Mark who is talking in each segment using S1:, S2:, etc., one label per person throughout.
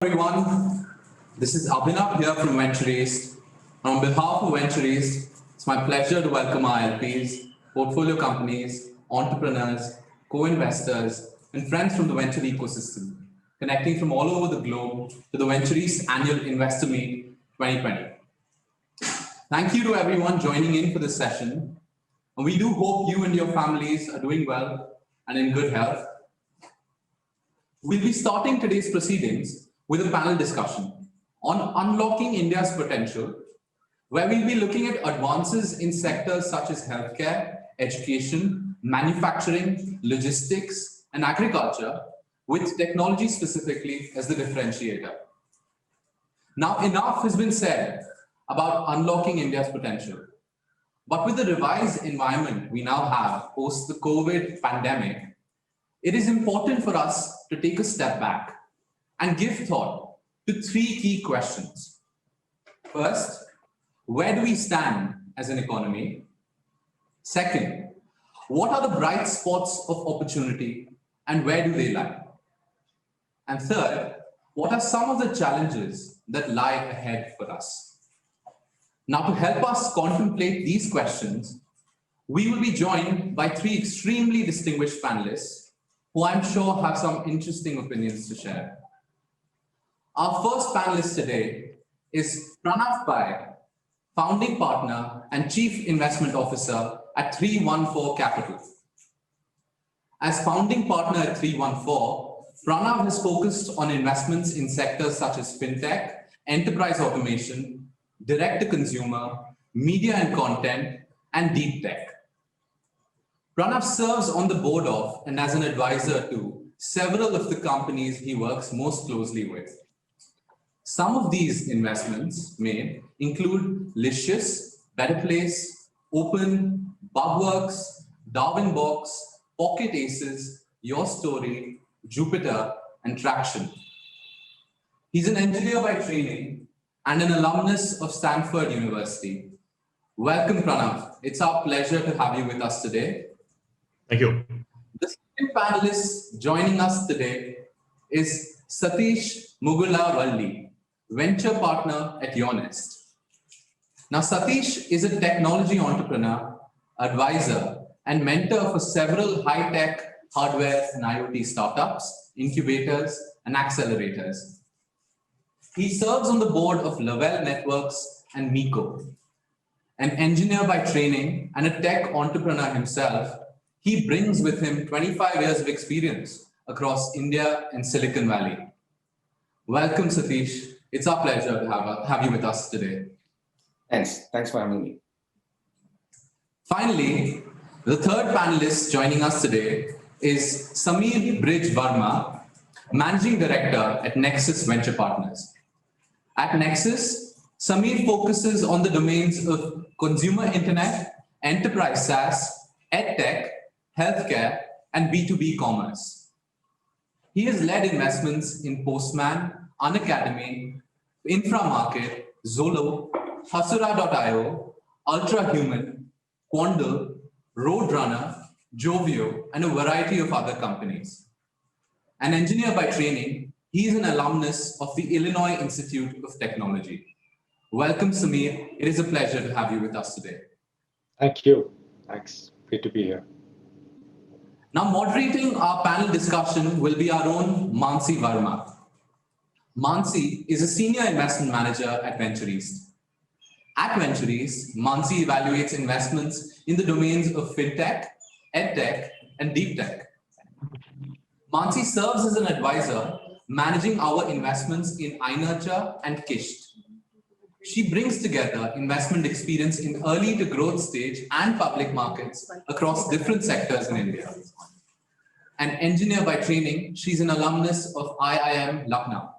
S1: Everyone. This is Abhinav here from Ventureast. On behalf of Ventureast, it's my pleasure to welcome our LPs, portfolio companies, entrepreneurs, co-investors, and friends from the venture ecosystem, connecting from all over the globe to the Ventureast Annual Investor Meet 2020. Thank you to everyone joining in for this session. And we do hope you and your families are doing well and in good health. We'll be starting today's proceedings with a panel discussion on unlocking India's potential, where we'll be looking at advances in sectors such as healthcare, education, manufacturing, logistics, and agriculture, with technology specifically as the differentiator. Now, enough has been said about unlocking India's potential. But with the revised environment we now have post the COVID pandemic, it is important for us to take a step back and give thought to three key questions. First, where do we stand as an economy? Second, what are the bright spots of opportunity and where do they lie? And third, what are some of the challenges that lie ahead for us? Now, to help us contemplate these questions, we will be joined by three extremely distinguished panelists who I'm sure have some interesting opinions to share. Our first panelist today is Pranav Pai, founding partner and chief investment officer at 314 Capital. As founding partner at 314, Pranav has focused on investments in sectors such as fintech, enterprise automation, direct-to-consumer, media and content, and deep tech. Pranav serves on the board of and as an advisor to several of the companies he works most closely with. Some of these investments made include Licious, BetterPlace, Open, Bugworks, DarwinBox, Pocket Aces, YourStory, Jupiter, and Tracxn. He's an engineer by training and an alumnus of Stanford University. Welcome, Pranav. It's our pleasure to have you with us today.
S2: Thank you.
S1: The second panelist joining us today is Satish Mugulavalli, venture partner at YourStory. Now, Satish is a technology entrepreneur, advisor, and mentor for several high-tech hardware and IoT startups, incubators, and accelerators. He serves on the board of Lavelle Networks and Miko. An engineer by training and a tech entrepreneur himself, he brings with him 25 years of experience across India and Silicon Valley. Welcome, Satish. It's our pleasure to have you with us today.
S3: Thanks for having me.
S1: Finally, the third panelist joining us today is Samir Bridge Verma, Managing Director at Nexus Venture Partners. At Nexus, Samir focuses on the domains of consumer internet, enterprise SaaS, EdTech, healthcare, and B2B commerce. He has led investments in Postman, Unacademy, Inframarket, Zolo, Hasura.io, Ultrahuman, Quandle, Roadrunner, Jovio, and a variety of other companies. An engineer by training, he is an alumnus of the Illinois Institute of Technology. Welcome, Samir. It is a pleasure to have you with us today.
S2: Thank you. Thanks. Great to be here.
S1: Now, moderating our panel discussion will be our own Mansi Verma. Mansi is a senior investment manager at Ventureast. At Ventureast, Mansi evaluates investments in the domains of fintech, edtech, and deep tech. Mansi serves as an advisor, managing our investments in iNurture and Kisht. She brings together investment experience in early to growth stage and public markets across different sectors in India. An engineer by training, she's an alumnus of IIM Lucknow.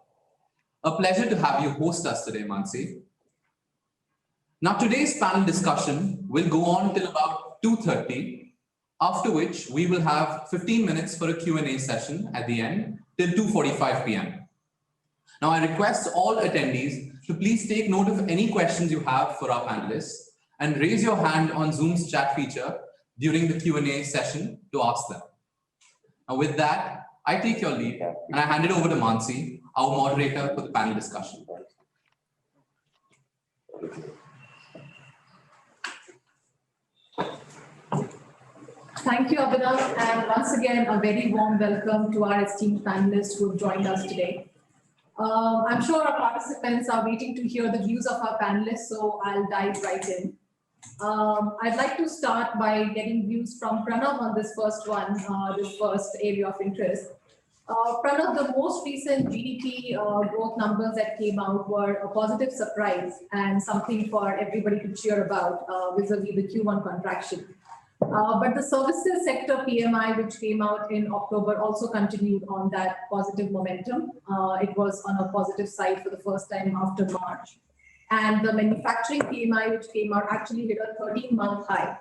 S1: A pleasure to have you host us today, Mansi. Now, today's panel discussion will go on till about 2:30, after which we will have 15 minutes for a Q&A session at the end till 2:45 p.m. Now, I request all attendees to please take note of any questions you have for our panelists and raise your hand on Zoom's chat feature during the Q&A session to ask them. Now, with that, I take your lead and I hand it over to Mansi, our moderator for the panel discussion.
S4: Thank you, Abhinav, and once again, a very warm welcome to our esteemed panelists who have joined us today. I'm sure our participants are waiting to hear the views of our panelists, so I'll dive right in. I'd like to start by getting views from Pranav on this first one, this first area of interest. Pranav, the most recent GDP growth numbers that came out were a positive surprise and something for everybody to cheer about vis-a-vis the Q1 contraction. But the services sector PMI, which came out in October, also continued on that positive momentum. It was on a positive side for the first time after March. And the manufacturing PMI, which came out, actually hit a 13-month high.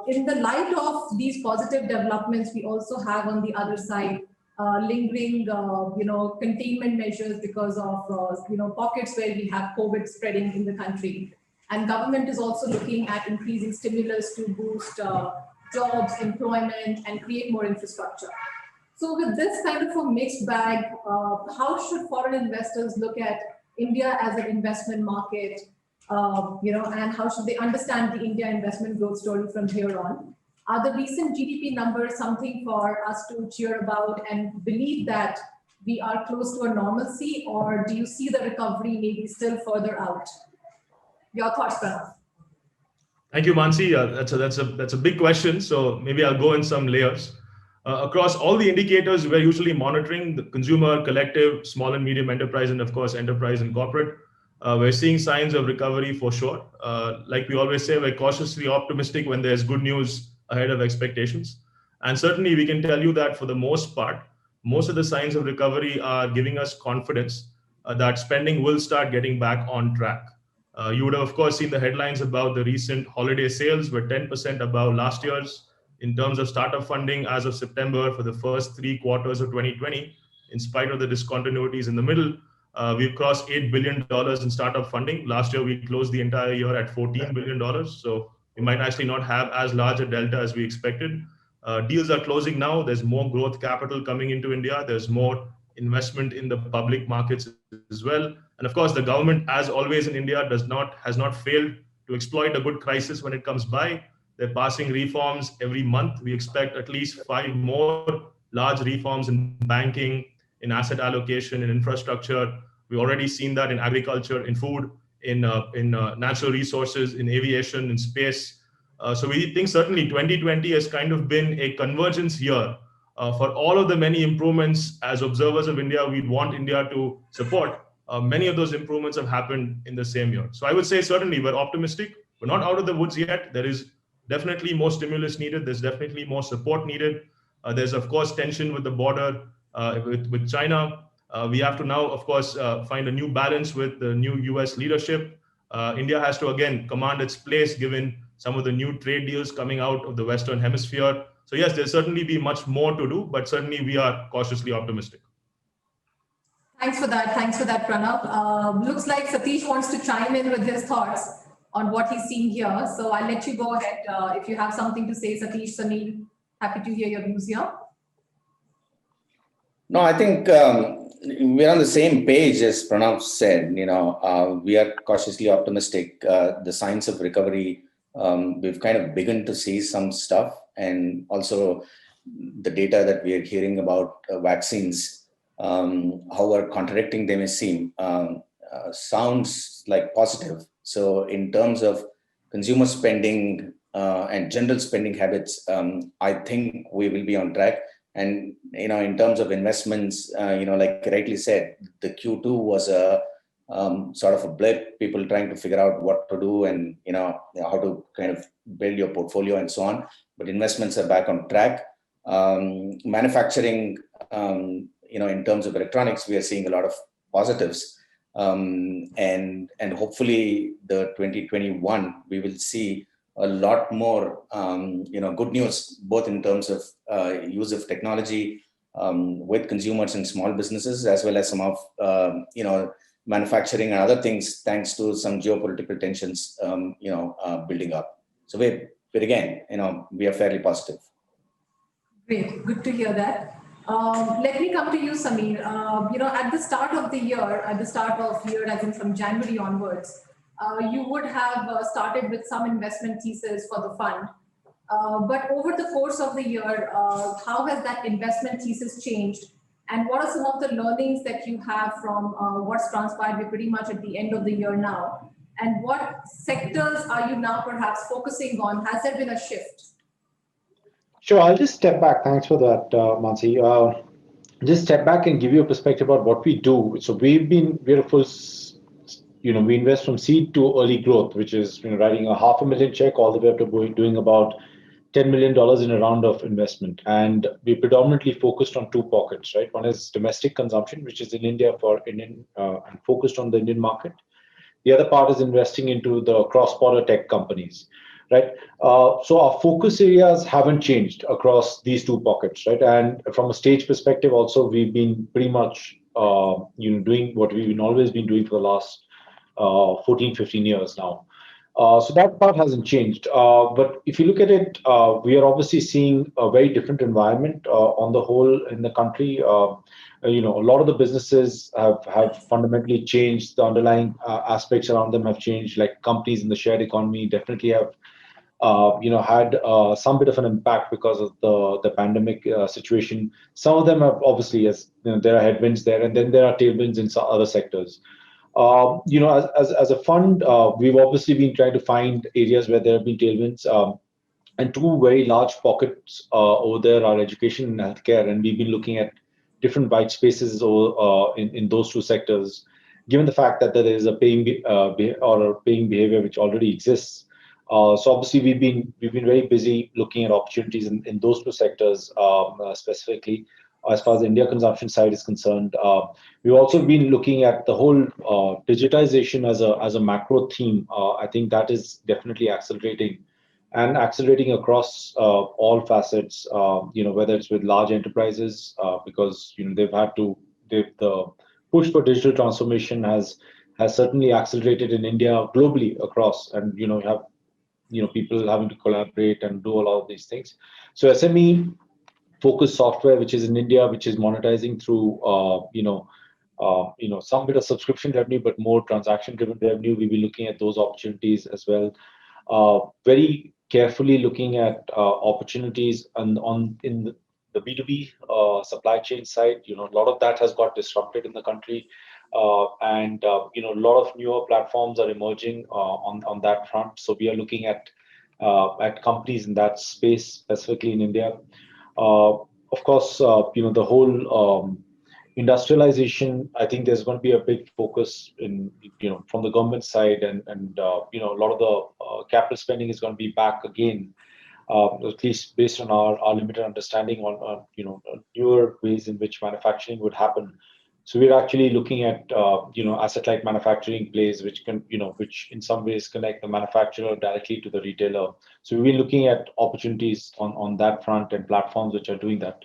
S4: In the light of these positive developments, we also have on the other side lingering, containment measures because of, pockets where we have COVID spreading in the country. And government is also looking at increasing stimulus to boost jobs, employment, and create more infrastructure. So with this kind of a mixed bag, how should foreign investors look at India as an investment market, and how should they understand the India investment growth story from here on? Are the recent GDP numbers something for us to cheer about and believe that we are close to a normalcy, or do you see the recovery maybe still further out? Your thoughts, Pranav?
S2: Thank you, Mansi. That's a big question. So maybe I'll go in some layers. Across all the indicators, we're usually monitoring the consumer, collective, small and medium enterprise, and of course, enterprise and corporate. We're seeing signs of recovery for sure. Like we always say, we're cautiously optimistic when there's good news ahead of expectations. And certainly we can tell you that for the most part, most of the signs of recovery are giving us confidence that spending will start getting back on track. You would have, of course, seen the headlines about the recent holiday sales were 10% above last year's. In terms of startup funding as of September for the first 3 quarters of 2020, in spite of the discontinuities in the middle, we've crossed $8 billion in startup funding. Last year, we closed the entire year at $14 billion. So we might actually not have as large a delta as we expected. Deals are closing now. There's more growth capital coming into India. There's more investment in the public markets as well. And of course, the government, as always in India, has not failed to exploit a good crisis when it comes by. They're passing reforms every month. We expect at least 5 more large reforms in banking, in asset allocation, in infrastructure. We've already seen that in agriculture, in food, in natural resources, in aviation, in space. So we think certainly 2020 has kind of been a convergence year for all of the many improvements as observers of India we'd want India to support. Many of those improvements have happened in the same year. So I would say certainly we're optimistic. We're not out of the woods yet. There is definitely more stimulus needed. There's definitely more support needed. There's, of course, tension with the border with China. We have to now, of course, find a new balance with the new US leadership. India has to, again, command its place given some of the new trade deals coming out of the Western Hemisphere. So yes, there'll certainly be much more to do, but certainly we are cautiously optimistic.
S4: Thanks for that, Pranav. Looks like Satish wants to chime in with his thoughts on what he's seeing here. So I'll let you go ahead. If you have something to say, Satish, Sunil, happy to hear your views here.
S3: No, I think we're on the same page as Pranav said. We are cautiously optimistic. The signs of recovery, we've kind of begun to see some stuff, and also the data that we are hearing about vaccines, however contradicting they may seem, sounds like positive. So in terms of consumer spending and general spending habits, I think we will be on track. And, in terms of investments, like rightly said, the Q2 was a sort of a blip, people trying to figure out what to do and, how to kind of build your portfolio and so on. But investments are back on track. Manufacturing, in terms of electronics, we are seeing a lot of positives. And hopefully the 2021, we will see a lot more, good news, both in terms of use of technology with consumers and small businesses, as well as some of, manufacturing and other things, thanks to some geopolitical tensions, building up. So we are fairly positive.
S4: Great, good to hear that. Let me come to you, Sameer. At the start of the year, as in from January onwards, you would have started with some investment thesis for the fund. But over the course of the year, how has that investment thesis changed? And what are some of the learnings that you have from what's transpired? We're pretty much at the end of the year now. And what sectors are you now perhaps focusing on? Has there been a shift?
S5: Sure, I'll just step back. Thanks for that, Mansi. Just step back and give you a perspective about what we do. So we're a full, we invest from seed to early growth, which is writing a $500,000 check all the way up to doing about $10 million in a round of investment. And we predominantly focused on two pockets, right? One is domestic consumption, which is in India for Indian and focused on the Indian market. The other part is investing into the cross-border tech companies, right? So our focus areas haven't changed across these two pockets, right? And from a stage perspective, also we've been pretty much, doing what we've always been doing for the last 14, 15 years now. So that part hasn't changed. But if you look at it, we are obviously seeing a very different environment on the whole in the country. A lot of the businesses have fundamentally changed. The underlying aspects around them have changed. Like companies in the shared economy definitely have, had some bit of an impact because of the pandemic situation. Some of them have obviously, as there are headwinds there, and then there are tailwinds in some other sectors. As a fund, we've obviously been trying to find areas where there have been tailwinds. And two very large pockets over there are education and healthcare, and we've been looking at different white spaces in those two sectors, given the fact that there is a paying behavior which already exists. So obviously we've been very busy looking at opportunities in those two sectors specifically. As far as the India consumption side is concerned, we've also been looking at the whole digitization as a macro theme. I think that is definitely accelerating across all facets. Whether it's with large enterprises because the push for digital transformation has certainly accelerated in India globally across, and you have people having to collaborate and do a lot of these things. So SME focused software, which is in India, which is monetizing through some bit of subscription revenue, but more transaction-driven revenue. We'll be looking at those opportunities as well. Very carefully looking at opportunities in the B2B supply chain side. A lot of that has got disrupted in the country, and a lot of newer platforms are emerging on that front. So we are looking at companies in that space, specifically in India. Of course, the whole industrialization, I think there's going to be a big focus from the government side, and a lot of the capital spending is going to be back again, at least based on our limited understanding on newer ways in which manufacturing would happen. So we're actually looking at asset-light manufacturing plays, which in some ways connect the manufacturer directly to the retailer. So we've been looking at opportunities on that front and platforms which are doing that.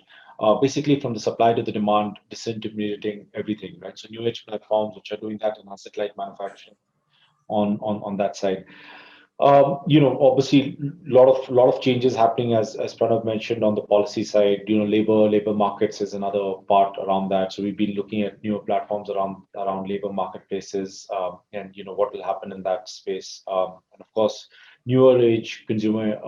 S5: Basically from the supply to the demand, disintermediating everything, right? So new age platforms which are doing that in asset-light manufacturing on that side. Obviously, lot of changes happening as Pranav mentioned on the policy side. Labor markets is another part around that. So we've been looking at newer platforms around labor marketplaces, and what will happen in that space. And of course, newer age consumer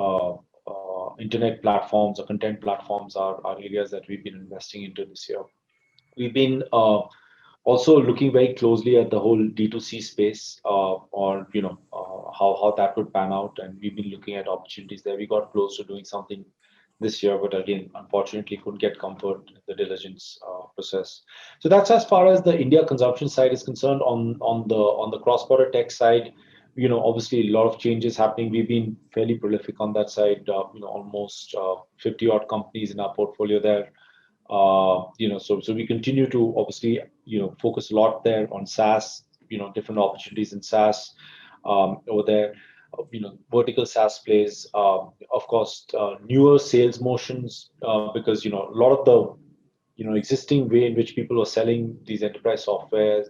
S5: internet platforms or content platforms are areas that we've been investing into this year. We've been also looking very closely at the whole D2C space, how that would pan out, and we've been looking at opportunities there. We got close to doing something this year, but again, unfortunately, couldn't get comfort in the diligence process. So that's as far as the India consumption side is concerned. On the cross-border tech side, obviously a lot of changes happening. We've been fairly prolific on that side. Almost 50 odd companies in our portfolio there. So we continue to obviously, focus a lot there on SaaS, different opportunities in SaaS over there, vertical SaaS plays, of course, newer sales motions, because, a lot of the, existing way in which people are selling these enterprise software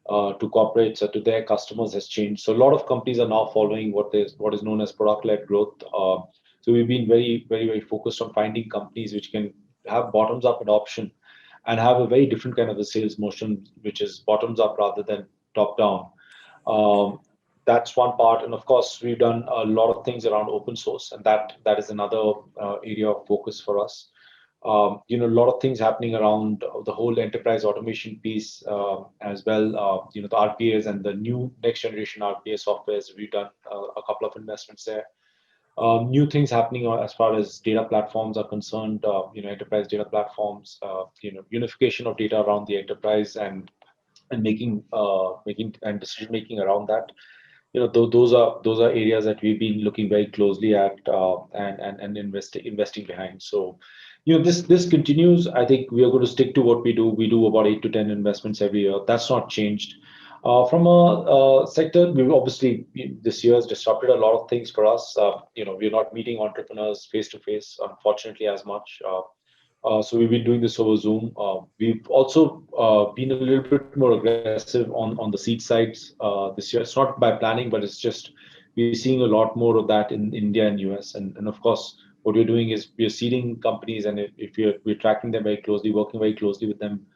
S5: to corporates or to their customers has changed. So a lot of companies are now following what is known as product-led growth. So we've been very, very, very focused on finding companies which can have bottoms up adoption and have a very different kind of a sales motion, which is bottoms up rather than top down. That's one part. And of course, we've done a lot of things around open source, and that is another area of focus for us. A lot of things happening around the whole enterprise automation piece as well. The RPAs and the new next generation RPA softwares, we've done a couple of investments there. New things happening as far as data platforms are concerned, enterprise data platforms, unification of data around the enterprise and making and decision making around that. Those are areas that we've been looking very closely at and investing behind. So, this continues. I think we are going to stick to what we do. We do about 8 to 10 investments every year. That's not changed. From a sector, we've obviously this year has disrupted a lot of things for us. We're not meeting entrepreneurs face to face, unfortunately, as much. So we've been doing this over Zoom. We've also been a little bit more aggressive on the seed sides this year. It's not by planning, but it's just we're seeing a lot more of that in India and US. And of course, what we're doing is we're seeding companies, and if we're tracking them very closely, working very closely with them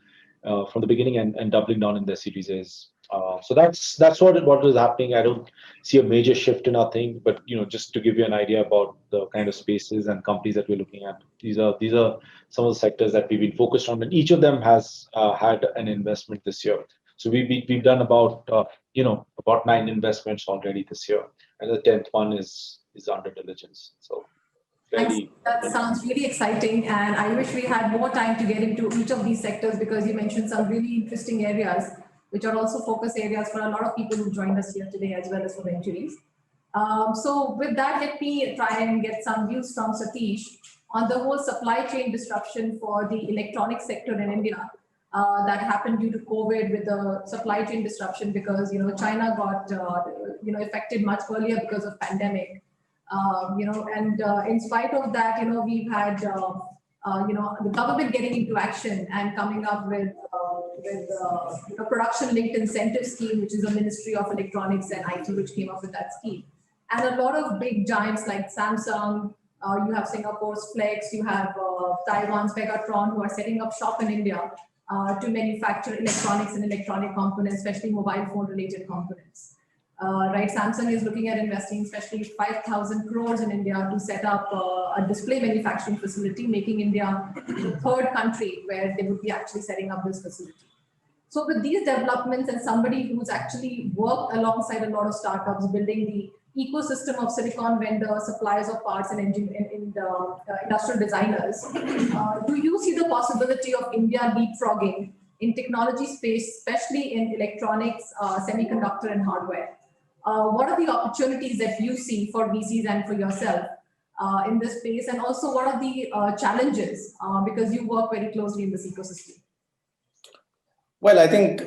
S5: from the beginning and doubling down in their Series A's. So that's what is happening. I don't see a major shift in our thing, but just to give you an idea about the kind of spaces and companies that we're looking at, these are some of the sectors that we've been focused on, and each of them has had an investment this year. So we've done about 9 investments already this year, and the 10th one is under diligence. So.
S4: That sounds really exciting, and I wish we had more time to get into each of these sectors, because you mentioned some really interesting areas, which are also focus areas for a lot of people who joined us here today, as well as for Ventureast. So with that, let me try and get some views from Satish on the whole supply chain disruption for the electronic sector in India that happened due to COVID, with the supply chain disruption because China got affected much earlier because of pandemic. In spite of that, we've had, the government getting into action and coming up with a production-linked incentive scheme, which is a Ministry of Electronics and IT, which came up with that scheme. And a lot of big giants like Samsung, you have Singapore's Flex, you have Taiwan's Pegatron, who are setting up shop in India to manufacture electronics and electronic components, especially mobile phone-related components. Right, Samsung is looking at investing especially 5,000 crores in India to set up a display manufacturing facility, making India the third country where they would be actually setting up this facility. So with these developments, and somebody who's actually worked alongside a lot of startups building the ecosystem of silicon vendors, suppliers of parts, and industrial designers, do you see the possibility of India leapfrogging in technology space, especially in electronics, semiconductor, and hardware? What are the opportunities that you see for VCs and for yourself in this space? And also, what are the challenges? Because you work very closely in this ecosystem.
S3: Well, I think,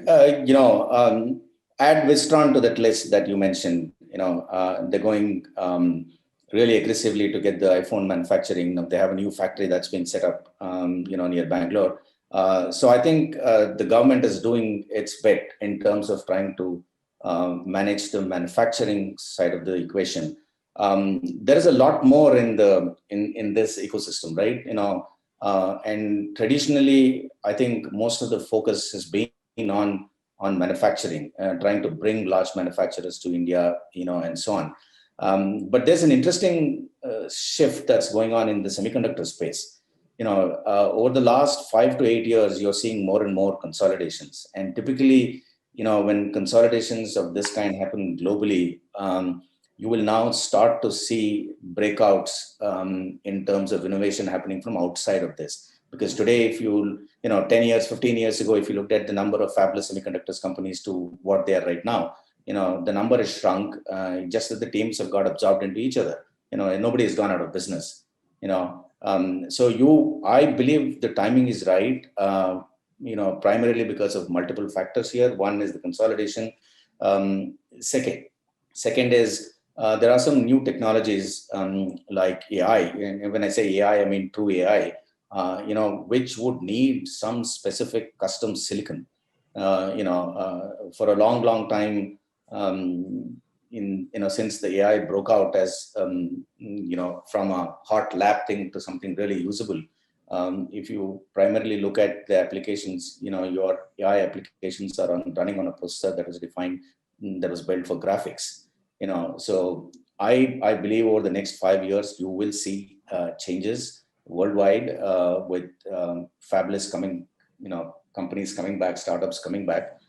S3: add Wistron to that list that you mentioned. They're going really aggressively to get the iPhone manufacturing. They have a new factory that's been set up, near Bangalore. So I think the government is doing its bit in terms of trying to manage the manufacturing side of the equation. There is a lot more in this ecosystem, right? And traditionally, I think most of the focus has been on manufacturing, trying to bring large manufacturers to India, and so on. But there's an interesting shift that's going on in the semiconductor space. Over the last 5 to 8 years, you're seeing more and more consolidations, and typically, when consolidations of this kind happen globally, you will now start to see breakouts in terms of innovation happening from outside of this. Because today, if 10 years, 15 years ago, if you looked at the number of fabless semiconductors companies to what they are right now, the number has shrunk, just that the teams have got absorbed into each other. Nobody has gone out of business. So I believe the timing is right. Primarily because of multiple factors here. One is the consolidation. Second is there are some new technologies like AI. And when I say AI, I mean true AI, which would need some specific custom silicon. For a long time, since the AI broke out as, from a hot lab thing to something really usable, If you primarily look at the applications, your AI applications are running on a processor that was that was built for graphics. So I believe over the next 5 years, you will see changes worldwide with fabulous companies coming back, startups coming back.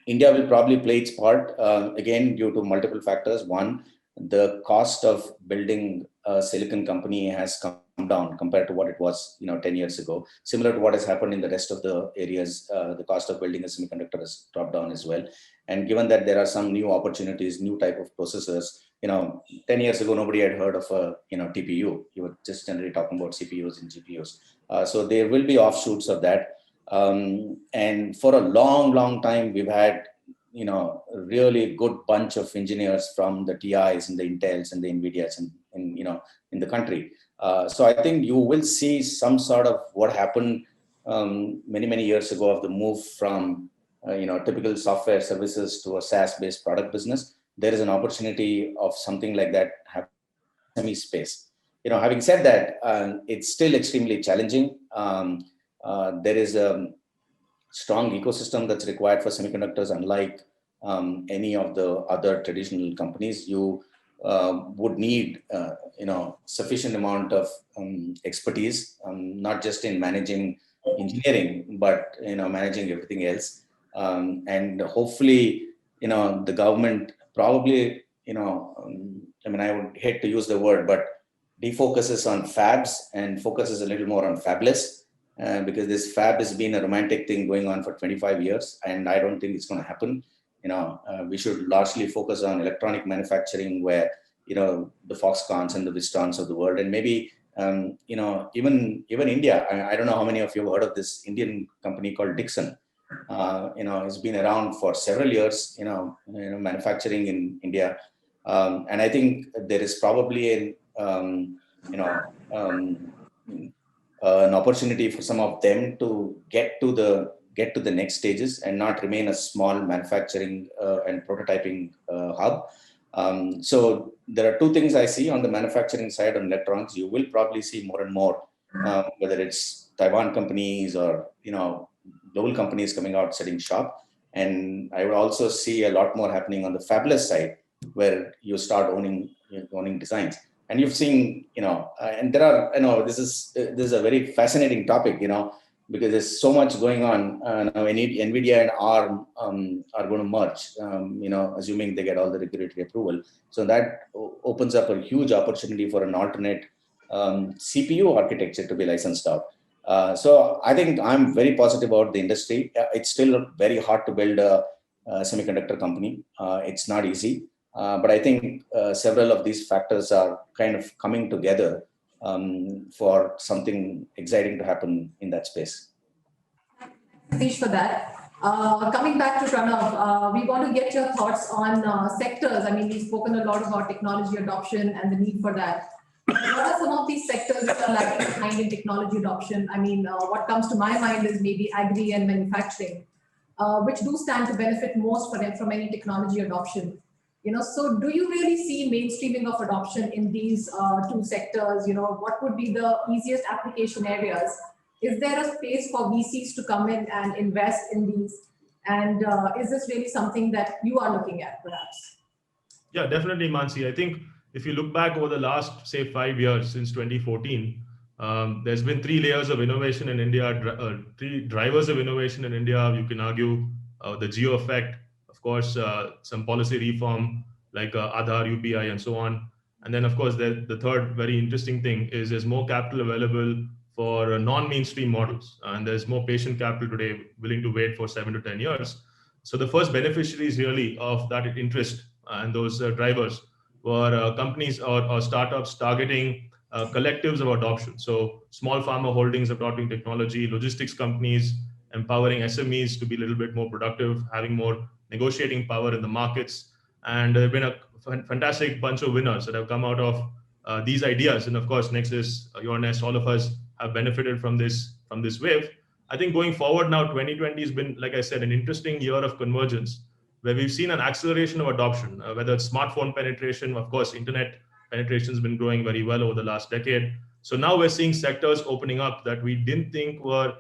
S3: India will probably play its part, again, due to multiple factors. One, the cost of building a silicon company has come down compared to what it was 10 years ago. Similar to what has happened in the rest of the areas, the cost of building a semiconductor has dropped down as well. And given that there are some new opportunities, new type of processors, 10 years ago, nobody had heard of a TPU. You were just generally talking about CPUs and GPUs. So there will be offshoots of that. And for a long time, we've had a really good bunch of engineers from the TIs and the Intels and the NVIDIAs in the country. So I think you will see some sort of what happened many years ago of the move from typical software services to a SaaS-based product business. There is an opportunity of something like that happening in the SME space. Having said that, it's still extremely challenging. There is a strong ecosystem that's required for semiconductors, unlike any of the other traditional companies. You would need sufficient amount of expertise, not just in managing engineering, but managing everything else. And hopefully, the government probably, I would hate to use the word, but defocuses on fabs and focuses a little more on fabless. Because this fab has been a romantic thing going on for 25 years, and I don't think it's going to happen. We should largely focus on electronic manufacturing, where the Foxcons and the Wistons of the world, and maybe even India. I don't know how many of you have heard of this Indian company called Dixon. It's been around for several years. Manufacturing in India, and I think there is probably an opportunity for some of them to get to the next stages and not remain a small manufacturing and prototyping hub. So there are two things I see on the manufacturing side on electronics. You will probably see more and more, whether it's Taiwan companies or global companies coming out setting shop. And I would also see a lot more happening on the fabless side, where you start owning designs. And you've seen, and there are, this is a very fascinating topic, because there's so much going on. Now, NVIDIA and ARM are going to merge, assuming they get all the regulatory approval. So that opens up a huge opportunity for an alternate CPU architecture to be licensed out. So I think I'm very positive about the industry. It's still very hard to build a semiconductor company. It's not easy. But I think several of these factors are kind of coming together for something exciting to happen in that space.
S4: Thanks for that. Coming back to Pranav, we want to get your thoughts on sectors. We've spoken a lot about technology adoption and the need for that. What are some of these sectors that are lagging behind in technology adoption? What comes to my mind is maybe agri and manufacturing, which do stand to benefit most from any technology adoption. So do you really see mainstreaming of adoption in these two sectors? What would be the easiest application areas? Is there a space for VCs to come in and invest in these? And is this really something that you are looking at, perhaps?
S2: Yeah, definitely, Mansi. I think if you look back over the last, say, 5 years since 2014, there's been 3 layers of innovation in India, 3 drivers of innovation in India. You can argue the geo effect, of course, some policy reform like Aadhaar, UPI, and so on. And then, of course, the third very interesting thing is there's more capital available for non-mainstream models. And there's more patient capital today willing to wait for 7 to 10 years. So the first beneficiaries really of that interest and those drivers were companies or startups targeting collectives of adoption. So small pharma holdings adopting technology, logistics companies empowering SMEs to be a little bit more productive, having more negotiating power in the markets. And there have been a fantastic bunch of winners that have come out of these ideas. And of course, Nexus, Your Nest, all of us have benefited from this wave. I think going forward now, 2020 has been, like I said, an interesting year of convergence, where we've seen an acceleration of adoption, whether it's smartphone penetration. Of course, internet penetration has been growing very well over the last decade. So now we're seeing sectors opening up that we didn't think were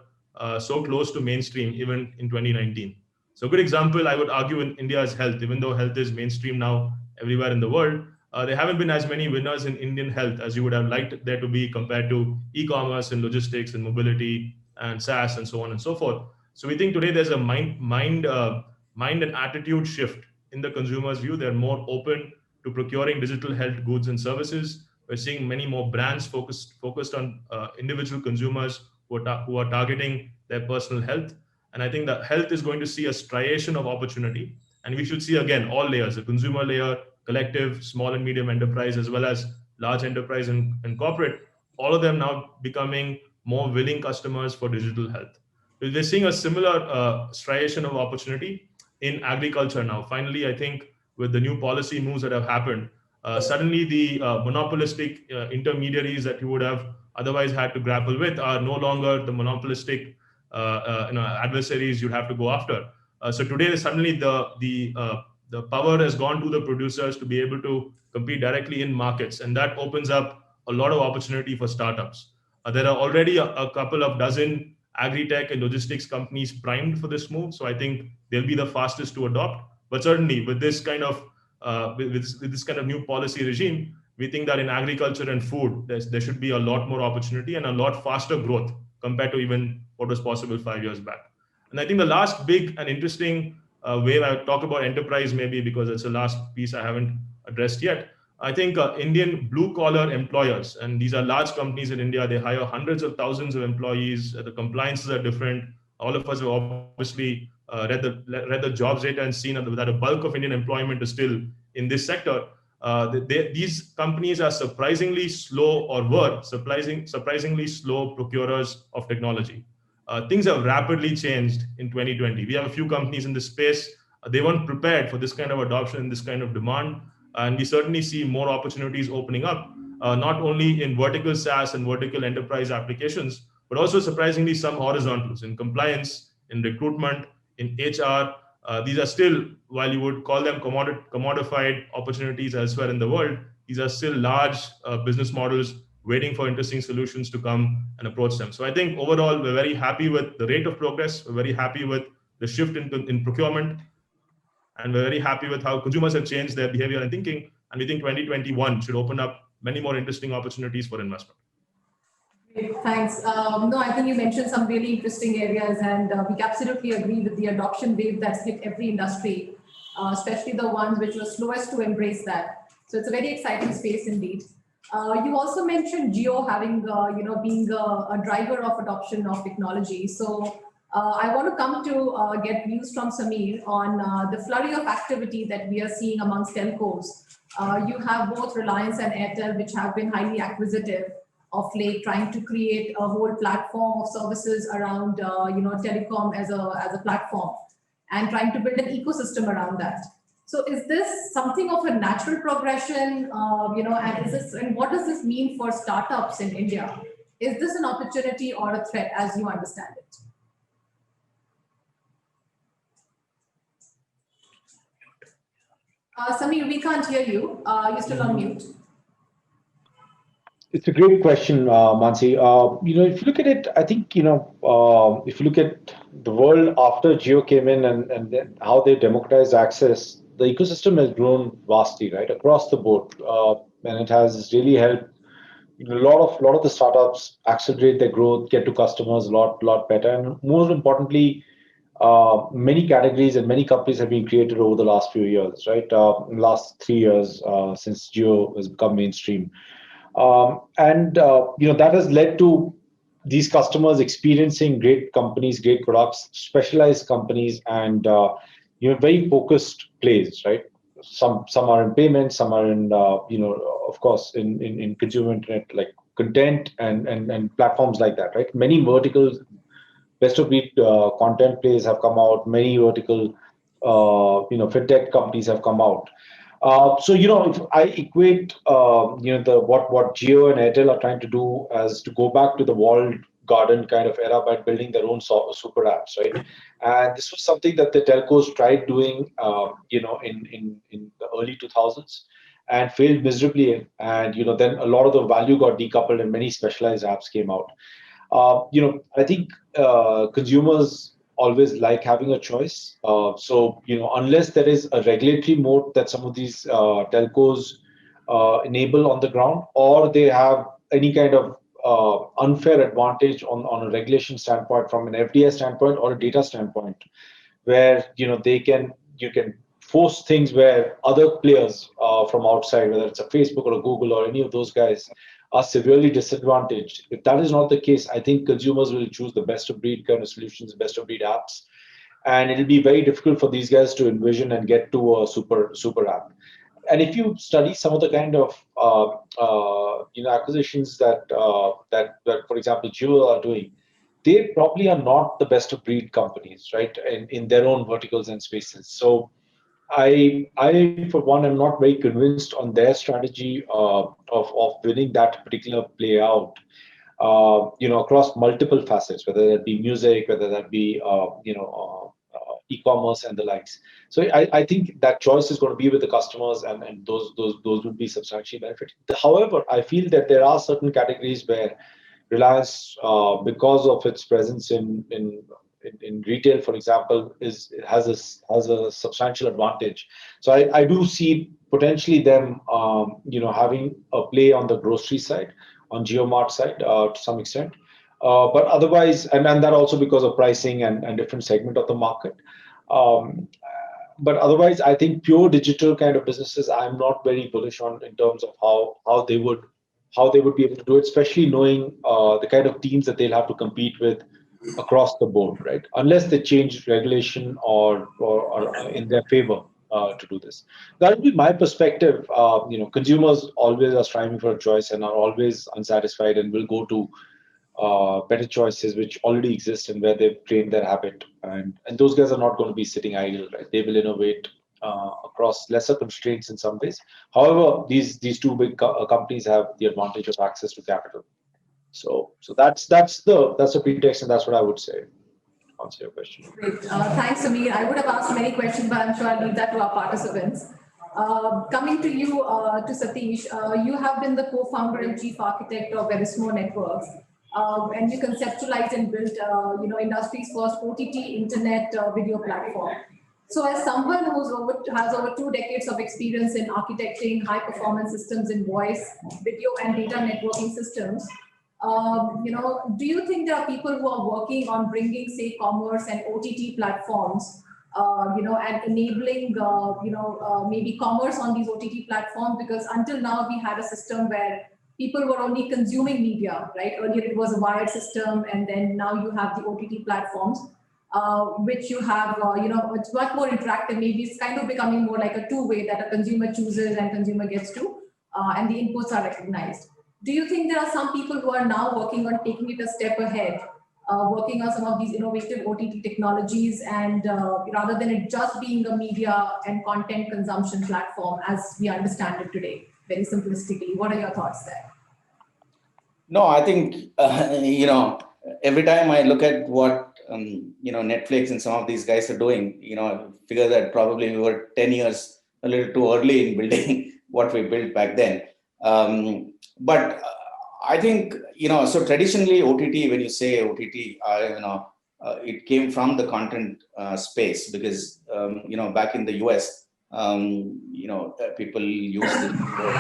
S2: so close to mainstream even in 2019. So a good example, I would argue, in India is health. Even though health is mainstream now everywhere in the world, there haven't been as many winners in Indian health as you would have liked there to be compared to e-commerce and logistics and mobility and SaaS and so on and so forth. So we think today there's a mind and attitude shift in the consumer's view. They're more open to procuring digital health goods and services. We're seeing many more brands focused on individual consumers who are targeting their personal health. And I think that health is going to see a striation of opportunity. And we should see, again, all layers, the consumer layer, collective, small and medium enterprise, as well as large enterprise and corporate, all of them now becoming more willing customers for digital health. We're seeing a similar striation of opportunity in agriculture now. Finally, I think with the new policy moves that have happened, suddenly the monopolistic intermediaries that you would have otherwise had to grapple with are no longer the monopolistic adversaries you'd have to go after. So today, suddenly the power has gone to the producers to be able to compete directly in markets, and that opens up a lot of opportunity for startups. There are already a couple of dozen agri-tech and logistics companies primed for this move, so I think they'll be the fastest to adopt. But certainly, with this kind of with this kind of new policy regime, we think that in agriculture and food, there should be a lot more opportunity and a lot faster growth compared to even what was possible 5 years back. And I think the last big and interesting wave, I would talk about enterprise maybe because it's the last piece I haven't addressed yet. I think Indian blue-collar employers, and these are large companies in India, they hire hundreds of thousands of employees. The compliances are different. All of us have obviously read the jobs data and seen that a bulk of Indian employment is still in this sector. These companies are surprisingly slow, or were surprisingly slow procurers of technology. Things have rapidly changed in 2020. We have a few companies in this space. They weren't prepared for this kind of adoption, this kind of demand. And we certainly see more opportunities opening up, not only in vertical SaaS and vertical enterprise applications, but also surprisingly some horizontals in compliance, in recruitment, in HR. These are still, while you would call them commodified opportunities elsewhere in the world, these are still large business models waiting for interesting solutions to come and approach them. So I think overall, we're very happy with the rate of progress. We're very happy with the shift in procurement. And we're very happy with how consumers have changed their behavior and thinking. And we think 2021 should open up many more interesting opportunities for investment.
S4: Great, thanks. No, I think you mentioned some really interesting areas, and we absolutely agree with the adoption wave that's hit every industry, especially the ones which were slowest to embrace that. So it's a very exciting space indeed. You also mentioned Geo having, being a driver of adoption of technology. So I want to come to get views from Samir on the flurry of activity that we are seeing amongst telcos. You have both Reliance and Airtel, which have been highly acquisitive of late, trying to create a whole platform of services around, telecom as a platform, and trying to build an ecosystem around that. So is this something of a natural progression, and what does this mean for startups in India? Is this an opportunity or a threat as you understand it? Samir, we can't hear you. You're still on mute.
S5: It's a great question, Mansi. If you look at it, I think, if you look at the world after Geo came in and then how they democratized access, the ecosystem has grown vastly, right, across the board. And it has really helped a lot of the startups accelerate their growth, get to customers a lot better. And more importantly, many categories and many companies have been created over the last few years, right? Last 3 years since Geo has become mainstream. That has led to these customers experiencing great companies, great products, specialized companies, and very focused plays, right? Some are in payments, some are in of course in consumer internet like content and platforms like that, right? Many verticals, best of breed content plays have come out. Many vertical fintech companies have come out. If I equate what Jio and Airtel are trying to do as to go back to the walled garden kind of era by building their own super apps, right? And this was something that the telcos tried doing, in the early 2000s, and failed miserably in. And then a lot of the value got decoupled and many specialized apps came out. I think consumers always like having a choice. So unless there is a regulatory moat that some of these telcos enable on the ground, or they have any kind of unfair advantage on a regulation standpoint, from an FDI standpoint or a data standpoint, where you can force things where other players from outside, whether it's a Facebook or a Google or any of those guys, are severely disadvantaged. If that is not the case, I think consumers will choose the best of breed kind of solutions, best of breed apps, and it'll be very difficult for these guys to envision and get to a super app. And if you study some of the kind of acquisitions that for example Jewel are doing, they probably are not the best of breed companies, right? In their own verticals and spaces. So I for one am not very convinced on their strategy of winning that particular play out. Across multiple facets, whether that be music, whether that be e-commerce and the likes. So I think that choice is going to be with the customers, and those would be substantially benefiting. However, I feel that there are certain categories where Reliance, because of its presence in retail, for example, has a substantial advantage. So I do see potentially them, having a play on the grocery side, on GeoMart side, to some extent. But otherwise, and that also because of pricing and different segment of the market. But otherwise, I think pure digital kind of businesses, I'm not very bullish on in terms of how they would be able to do it, especially knowing the kind of teams that they'll have to compete with across the board, right? Unless they change regulation or in their favor to do this. That would be my perspective. Consumers always are striving for a choice and are always unsatisfied and will go to better choices which already exist and where they've trained their habit. And those guys are not going to be sitting idle, right? They will innovate across lesser constraints in some ways. However, these two big companies have the advantage of access to capital. So that's the pretext, and that's what I would say. Answer your question.
S4: Great. Thanks, Samir. I would have asked many questions, but I'm sure I'll leave that to our participants. Coming to you, to Satish, you have been the co-founder and chief architect of Verismo Networks, and you conceptualized and built, industry's first OTT internet video platform. So, as someone who has over 2 decades of experience in architecting high-performance systems in voice, video, and data networking systems, do you think there are people who are working on bringing, say, commerce and OTT platforms, and enabling, maybe commerce on these OTT platforms? Because until now, we had a system where people were only consuming media, right? Earlier, it was a wired system, and then now you have the OTT platforms, which you have, it's much more interactive. Maybe it's kind of becoming more like a two-way that a consumer chooses and consumer gets to, and the inputs are recognized. Do you think there are some people who are now working on taking it a step ahead, working on some of these innovative OTT technologies, and rather than it just being a media and content consumption platform as we understand it today, very simplistically? What are your thoughts there?
S3: No, I think, every time I look at what, Netflix and some of these guys are doing, I figure that probably we were 10 years a little too early in building what we built back then. But I think, so traditionally OTT, when you say OTT, it came from the content space because, back in the US, people used this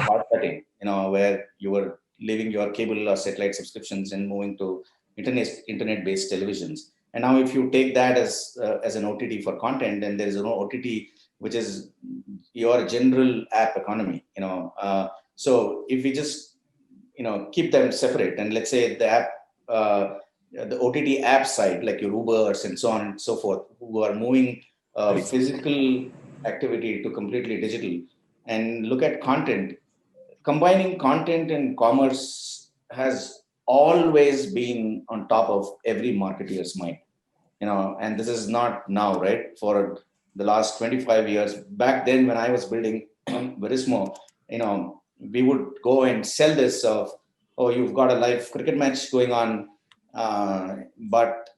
S3: cord cutting, where you were leaving your cable or satellite subscriptions and moving to internet-based televisions. And now if you take that as an OTT for content, then there is no OTT, which is your general app economy, So if we just, keep them separate, and let's say the app, the OTT app side, like your Ubers and so on and so forth, who are moving physical activity to completely digital, and look at content. Combining content and commerce has always been on top of every marketeer's mind, and this is not now, right? For the last 25 years, back then when I was building Verismo, we would go and sell this of, oh, you've got a live cricket match going on, but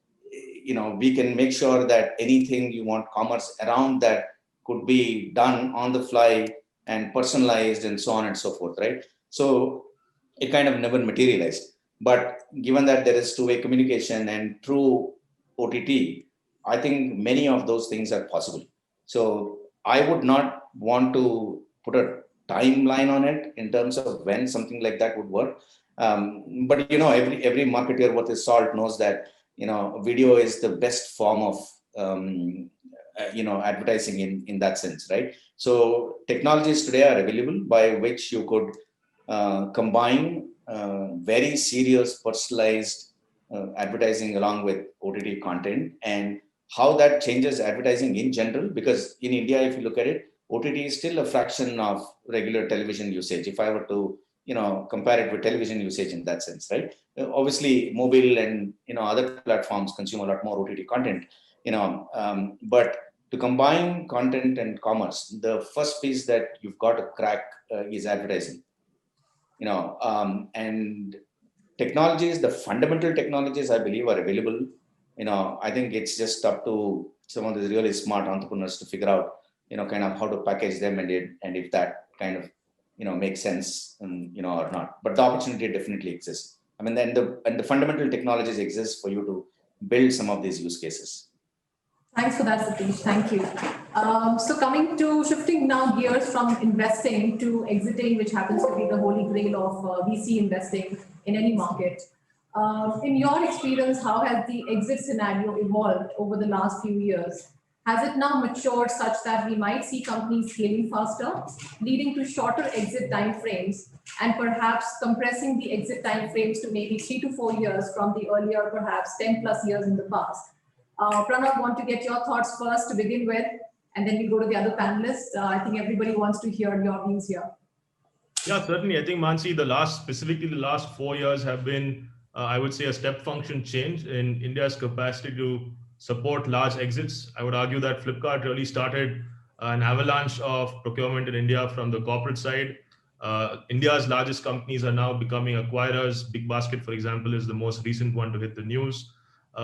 S3: we can make sure that anything you want commerce around that could be done on the fly and personalized and so on and so forth, right? So it kind of never materialized. But given that there is two-way communication and through OTT, I think many of those things are possible. So I would not want to put a timeline on it in terms of when something like that would work. But every marketer worth his salt knows that video is the best form of advertising in that sense, right? So technologies today are available by which you could combine very serious personalized advertising along with OTT content, and how that changes advertising in general. Because in India, if you look at it, OTT is still a fraction of regular television usage. If I were to compare it with television usage in that sense, right? Obviously, mobile and other platforms consume a lot more OTT content, but to combine content and commerce, the first piece that you've got to crack is advertising. And technologies, the fundamental technologies, I believe, are available. I think it's just up to some of the really smart entrepreneurs to figure out, kind of how to package them and if that kind of, makes sense, or not. But the opportunity definitely exists. I mean, the fundamental technologies exist for you to build some of these use cases.
S4: Thanks for that, Satish. Thank you. So shifting now gears from investing to exiting, which happens to be the holy grail of VC investing in any market. In your experience, how has the exit scenario evolved over the last few years? Has it now matured such that we might see companies scaling faster, leading to shorter exit timeframes, and perhaps compressing the exit timeframes to maybe 3 to 4 years from the earlier, perhaps 10 plus years in the past? Pranav, want to get your thoughts first to begin with, and then we go to the other panelists. I think everybody wants to hear your views here.
S2: Yeah, certainly. I think, Mansi, specifically the last 4 years have been, I would say, a step function change in India's capacity to support large exits. I would argue that Flipkart really started an avalanche of procurement in India from the corporate side. India's largest companies are now becoming acquirers. Big Basket, for example, is the most recent one to hit the news.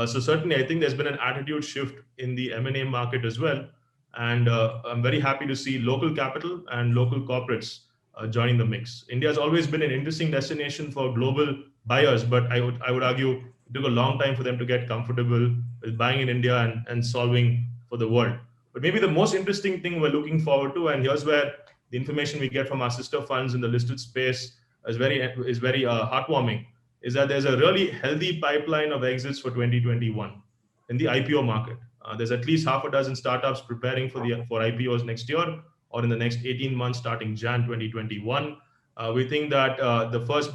S2: So certainly, I think there's been an attitude shift in the M&A market as well. And I'm very happy to see local capital and local corporates joining the mix. India has always been an interesting destination for global buyers, but I would argue it took a long time for them to get comfortable with buying in India and solving for the world. But maybe the most interesting thing we're looking forward to, and here's where the information we get from our sister funds in the listed space is very heartwarming, is that there's a really healthy pipeline of exits for 2021 in the IPO market. There's at least half a dozen startups preparing for IPOs next year or in the next 18 months starting Jan 2021. We think that the first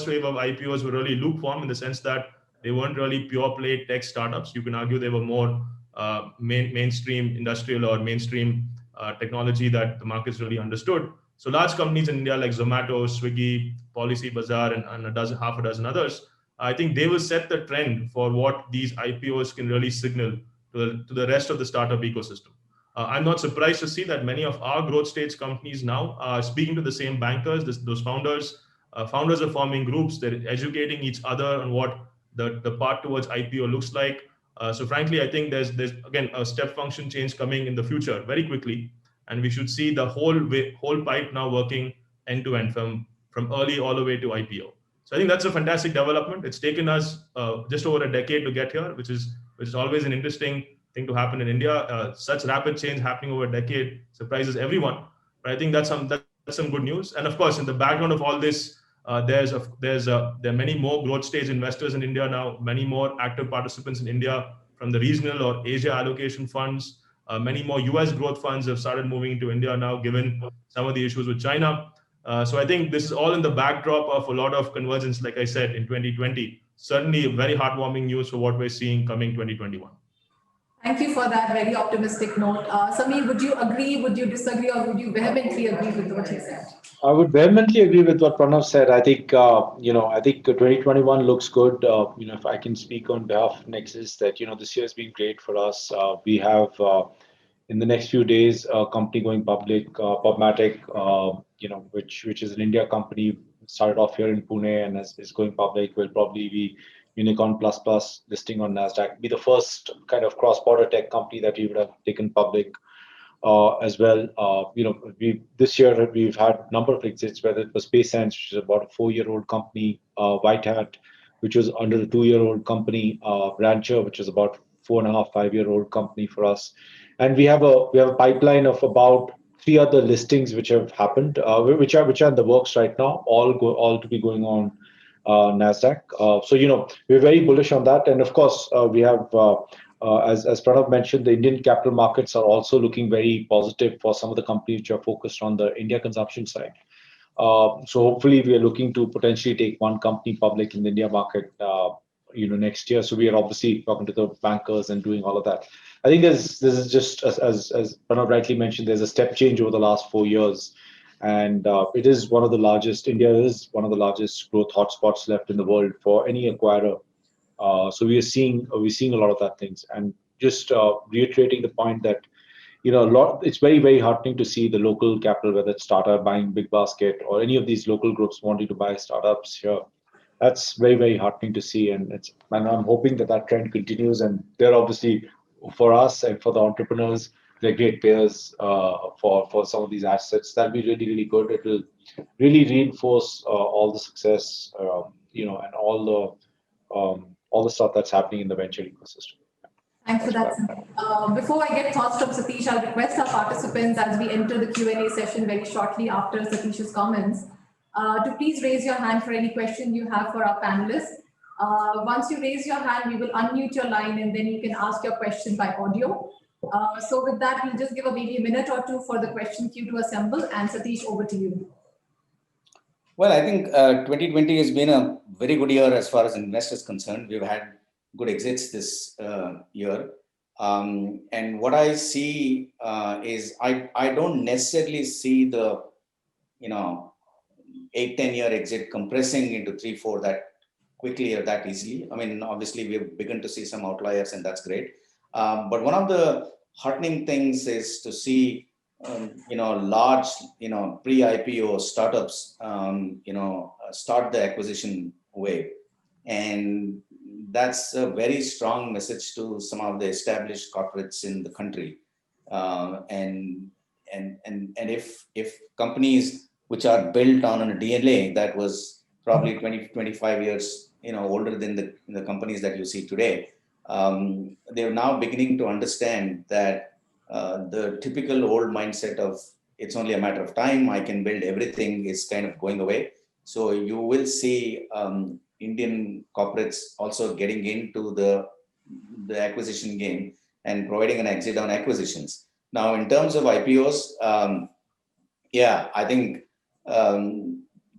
S2: wave of IPOs were really lukewarm in the sense that they weren't really pure play tech startups. You can argue they were more mainstream industrial or mainstream technology that the markets really understood. So large companies in India like Zomato, Swiggy, Policy Bazaar, and half a dozen others, I think they will set the trend for what these IPOs can really signal to the rest of the startup ecosystem. I'm not surprised to see that many of our growth stage companies now are speaking to the same bankers, those founders. Founders are forming groups, they're educating each other on what the path towards IPO looks like. So frankly, I think there's again a step function change coming in the future very quickly. And we should see the whole pipe now working end to end from early all the way to IPO. So I think that's a fantastic development. It's taken us just over a decade to get here, which is always an interesting thing to happen in India. Such rapid change happening over a decade surprises everyone. But I think that's some good news. And of course, in the background of all this, there are many more growth stage investors in India now, many more active participants in India from the regional or Asia allocation funds. Many more US growth funds have started moving into India now, given some of the issues with China. So I think this is all in the backdrop of a lot of convergence, like I said, in 2020. Certainly very heartwarming news for what we're seeing coming 2021.
S4: Thank you for that very optimistic note. Samir, would you agree, would you disagree, or would you vehemently agree with what he said?
S5: I would vehemently agree with what Pranav said. I think, I think 2021 looks good. If I can speak on behalf of Nexus, that, this year has been great for us. We have, in the next few days, a company going public, Pubmatic, which is an India company, started off here in Pune and is going public, will probably be Unicorn ++ listing on NASDAQ, be the first kind of cross-border tech company that we would have taken public. as well. This year we've had a number of exits, whether it was Space Sense, which is about a 4-year-old company, White Hat, which was under the 2-year-old company, Rancher, which is about 4.5, 5-year-old company for us, and we have a pipeline of about 3 other listings which have happened, which are in the works right now, all to be going on Nasdaq. We're very bullish on that, and of course we have. As Pranav mentioned, the Indian capital markets are also looking very positive for some of the companies which are focused on the India consumption side. So hopefully we are looking to potentially take one company public in the India market, next year. So we are obviously talking to the bankers and doing all of that. I think this is just as Pranav rightly mentioned, there's a step change over the last 4 years, and it is one of the largest. India is one of the largest growth hotspots left in the world for any acquirer. So we're seeing a lot of that things, and just reiterating the point that it's very, very heartening to see the local capital, whether it's startup buying Big Basket or any of these local groups wanting to buy startups here. That's very, very heartening to see, and I'm hoping that trend continues. And they're obviously, for us and for the entrepreneurs, they're great payers for some of these assets. That'll be really, really good. It will really reinforce all the success, and all the stuff that's happening in the venture ecosystem.
S4: Thanks for that. Before I get thoughts from Satish, I'll request our participants as we enter the Q&A session very shortly after Satish's comments to please raise your hand for any question you have for our panelists. Once you raise your hand, we will unmute your line and then you can ask your question by audio. So with that, we'll just give maybe a minute or two for the question queue to assemble. And Satish, over to you.
S3: Well, I think 2020 has been a very good year as far as investors concerned. We've had good exits this year. And what I see is I don't necessarily see the 8-10 year exit compressing into 3-4 that quickly or that easily. I mean, obviously we've begun to see some outliers, and that's great. But one of the heartening things is to see large pre-IPO startups start the acquisition wave, and that's a very strong message to some of the established corporates in the country. And if companies which are built on a DNA that was probably 20-25 years older than the companies that you see today, they're now beginning to understand that the typical old mindset of it's only a matter of time, I can build everything, is kind of going away. So you will see Indian corporates also getting into the acquisition game and providing an exit on acquisitions. Now, in terms of IPOs, I think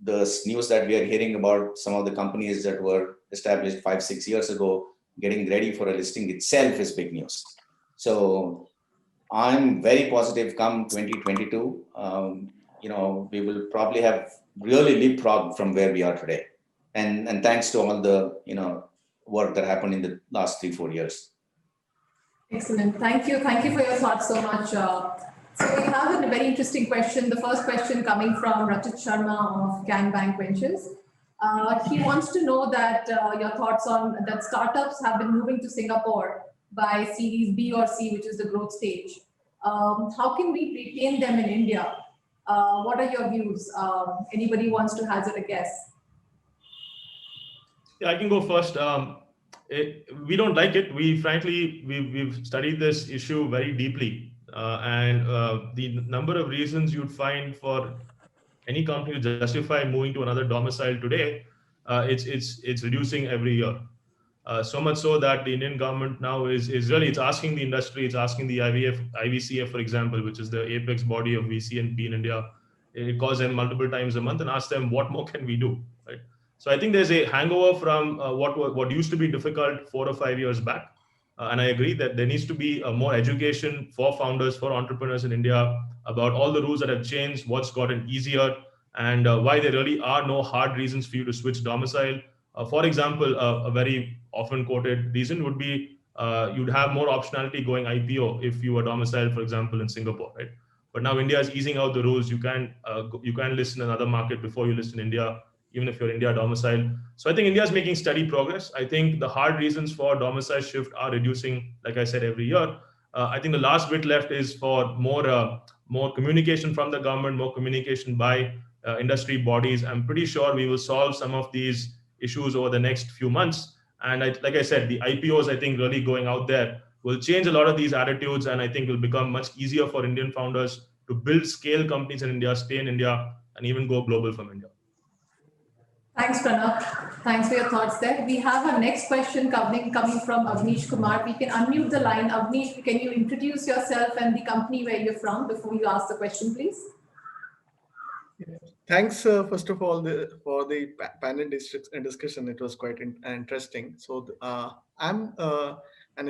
S3: the news that we are hearing about some of the companies that were established 5-6 years ago getting ready for a listing itself is big news. So I'm very positive come 2022, we will probably have really leapfrogged from where we are today. And thanks to all the, work that happened in the last 3-4 years.
S4: Excellent. Thank you. Thank you for your thoughts so much. So we have a very interesting question. The first question coming from Rachit Sharma of Can Bank Ventures. He wants to know that your thoughts on that startups have been moving to Singapore by Series B or C, which is the growth stage. How can we retain them in India? What are your views? Anybody wants to hazard a guess?
S2: Yeah, I can go first. We don't like it. We've studied this issue very deeply, and the number of reasons you'd find for any company to justify moving to another domicile today, it's reducing every year. So much so that the Indian government now is really asking the industry, it's asking the IVCF, for example, which is the apex body of VC and P in India. It calls them multiple times a month and asks them, what more can we do, right? So I think there's a hangover from what used to be difficult 4 or 5 years back. And I agree that there needs to be more education for founders, for entrepreneurs in India about all the rules that have changed, what's gotten easier, and why there really are no hard reasons for you to switch domicile. For example, a very often quoted reason would be you'd have more optionality going IPO if you were domiciled, for example, in Singapore, right? But now India is easing out the rules. You can list in another market before you list in India, even if you're India domiciled. So I think India is making steady progress. I think the hard reasons for domicile shift are reducing, like I said, every year. I think the last bit left is for more communication from the government, more communication by industry bodies. I'm pretty sure we will solve some of these issues over the next few months. And like I said, the IPOs, I think, really going out there will change a lot of these attitudes, and I think will become much easier for Indian founders to build scale companies in India, stay in India, and even go global from India.
S4: Thanks, Pranav. Thanks for your thoughts there. We have our next question coming from Avnish Kumar. We can unmute the line. Avnish, can you introduce yourself and the company where you're from before you ask the question, please?
S6: Thanks, first of all, for the panel discussion. It was quite interesting. So I'm a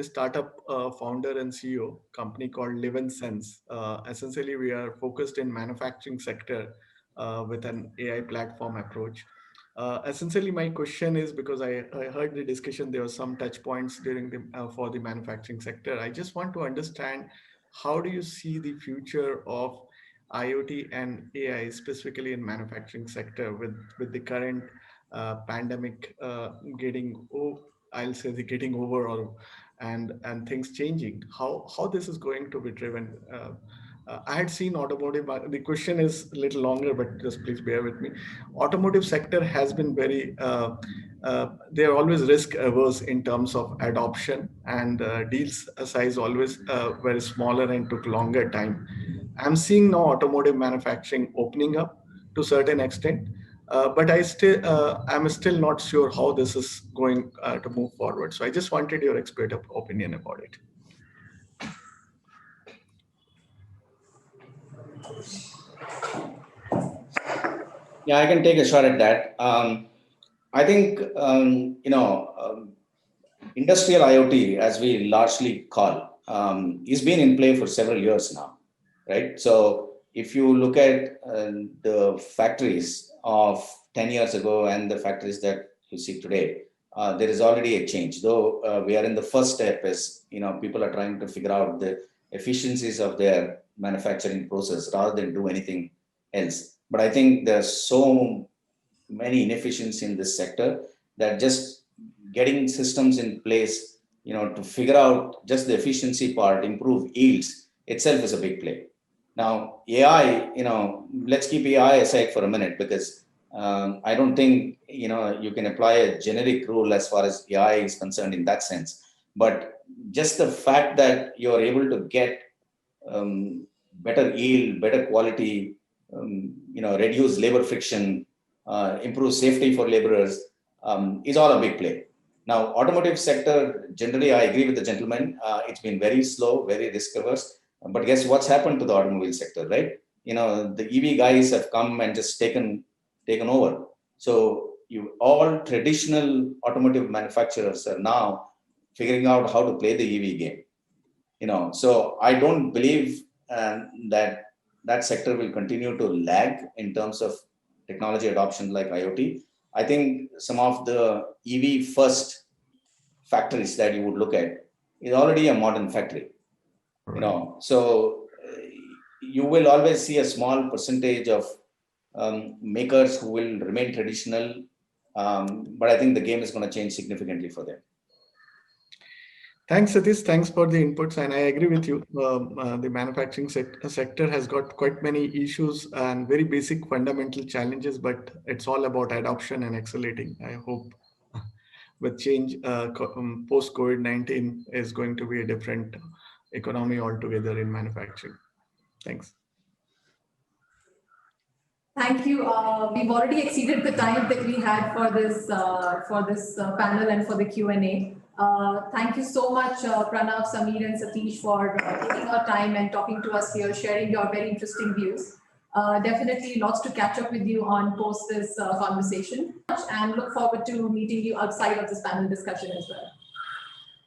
S6: startup founder and CEO, company called Live and Sense. Essentially, we are focused in manufacturing sector with an AI platform approach. Essentially, my question is, because I heard the discussion, there were some touch points during for the manufacturing sector. I just want to understand, how do you see the future of IoT and AI specifically in manufacturing sector with the current pandemic getting over, or and things changing? How this is going to be driven? I had seen automotive. The question is a little longer, but just please bear with me. Automotive sector has been very, they're always risk averse in terms of adoption, and deals size always very smaller and took longer time. I'm seeing now automotive manufacturing opening up to a certain extent, but I'm still not sure how this is going to move forward. So I just wanted your expert opinion about it.
S3: Yeah, I can take a shot at that. I think, industrial IoT, as we largely call, is been in play for several years now, right? So if you look at the factories of 10 years ago and the factories that you see today, there is already a change. Though we are in the first step, as people are trying to figure out the efficiencies of their manufacturing process rather than do anything else. But I think there's so many inefficiencies in this sector that just getting systems in place, to figure out just the efficiency part, improve yields itself is a big play. Now, AI, let's keep AI aside for a minute, because I don't think, you can apply a generic rule as far as AI is concerned in that sense. But just the fact that you're able to get better yield, better quality, reduce labor friction, improve safety for laborers, is all a big play. Now, automotive sector, generally, I agree with the gentleman. It's been very slow, very risk averse. But guess what's happened to the automobile sector, right? The EV guys have come and just taken over. So all traditional automotive manufacturers are now figuring out how to play the EV game. So I don't believe that sector will continue to lag in terms of technology adoption like IoT. I think some of the EV first factories that you would look at is already a modern factory.
S6: Right.
S3: So you will always see a small percentage of makers who will remain traditional, but I think the game is going to change significantly for them.
S6: Thanks, Satish. Thanks for the inputs, and I agree with you. The manufacturing sector has got quite many issues and very basic fundamental challenges, but it's all about adoption and accelerating. I hope with change post-COVID-19 is going to be a different economy altogether in manufacturing. Thanks.
S4: Thank you. We've already exceeded the time that we had for this panel and for the Q&A. Thank you so much, Pranav, Sameer, and Satish, for taking our time and talking to us here, sharing your very interesting views. Definitely lots to catch up with you on post this conversation, and look forward to meeting you outside of this panel discussion as well.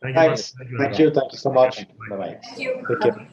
S2: Thank you.
S5: Thanks. Thank you so much. Bye-bye.
S4: Thank you.
S5: Take care.